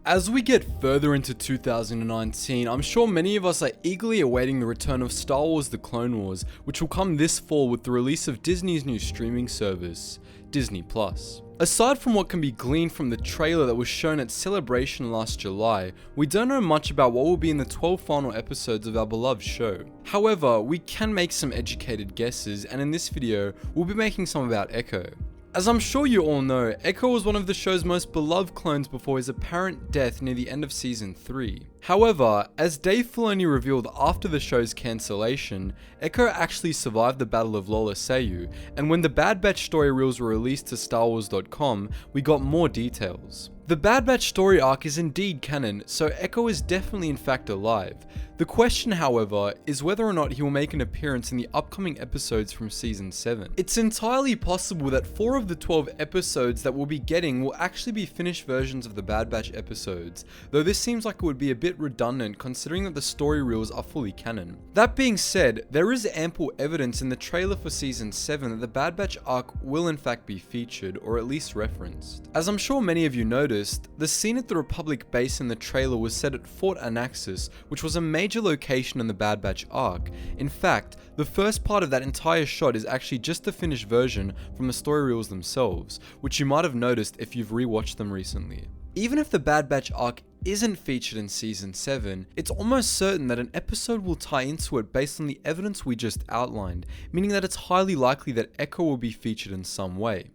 As we get further into 2019, I'm sure many of us are eagerly awaiting the return of Star Wars: The Clone Wars, which will come this fall with the release of Disney's new streaming service, Disney+. Aside from what can be gleaned from the trailer that was shown at Celebration last July, we don't know much about what will be in the 12 final episodes of our beloved show. However, we can make some educated guesses, and in this video, we'll be making some about Echo. As I'm sure you all know, Echo was one of the show's most beloved clones before his apparent death near the end of season 3. However, as Dave Filoni revealed after the show's cancellation, Echo actually survived the Battle of Lola Sayu, and when the Bad Batch story reels were released to StarWars.com, we got more details. The Bad Batch story arc is indeed canon, so Echo is definitely in fact alive. The question, however, is whether or not he will make an appearance in the upcoming episodes from Season 7. It's entirely possible that 4 of the 12 episodes that we'll be getting will actually be finished versions of the Bad Batch episodes, though this seems like it would be a bit redundant considering that the story reels are fully canon. That being said, there is ample evidence in the trailer for Season 7 that the Bad Batch arc will in fact be featured, or at least referenced. As I'm sure many of you noticed, the scene at the Republic base in the trailer was set at Fort Anaxis, which was a major location in the Bad Batch arc. In fact, the first part of that entire shot is actually just the finished version from the story reels themselves, which you might have noticed if you've rewatched them recently. Even if the Bad Batch arc isn't featured in Season 7, it's almost certain that an episode will tie into it based on the evidence we just outlined, meaning that it's highly likely that Echo will be featured in some way.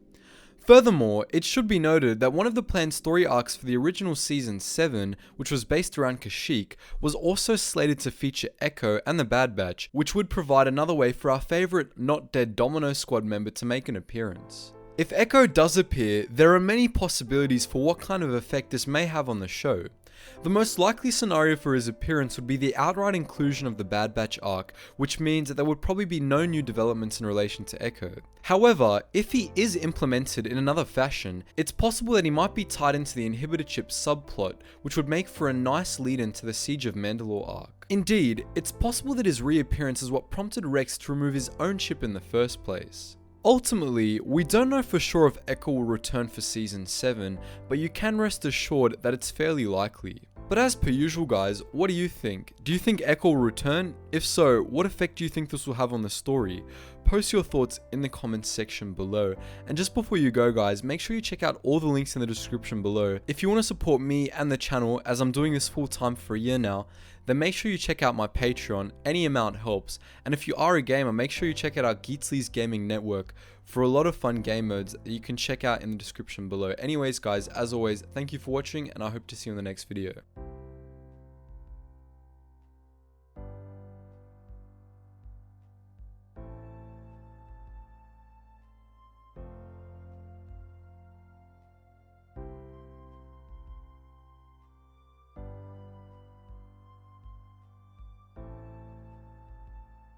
Furthermore, it should be noted that one of the planned story arcs for the original Season 7, which was based around Kashyyyk, was also slated to feature Echo and the Bad Batch, which would provide another way for our favourite not dead Domino Squad member to make an appearance. If Echo does appear, there are many possibilities for what kind of effect this may have on the show. The most likely scenario for his appearance would be the outright inclusion of the Bad Batch arc, which means that there would probably be no new developments in relation to Echo. However, if he is implemented in another fashion, it's possible that he might be tied into the inhibitor chip subplot, which would make for a nice lead-in to the Siege of Mandalore arc. Indeed, it's possible that his reappearance is what prompted Rex to remove his own chip in the first place. Ultimately, we don't know for sure if Echo will return for Season 7, but you can rest assured that it's fairly likely. But as per usual guys, what do you think? Do you think Echo will return? If so, what effect do you think this will have on the story? Post your thoughts in the comments section below. And just before you go guys, make sure you check out all the links in the description below. If you want to support me and the channel, as I'm doing this full time for a year now, then make sure you check out my Patreon, any amount helps, and if you are a gamer, make sure you check out our Geetsly's gaming network for a lot of fun game modes that you can check out in the description below. Anyways guys, as always, thank you for watching, and I hope to see you in the next video.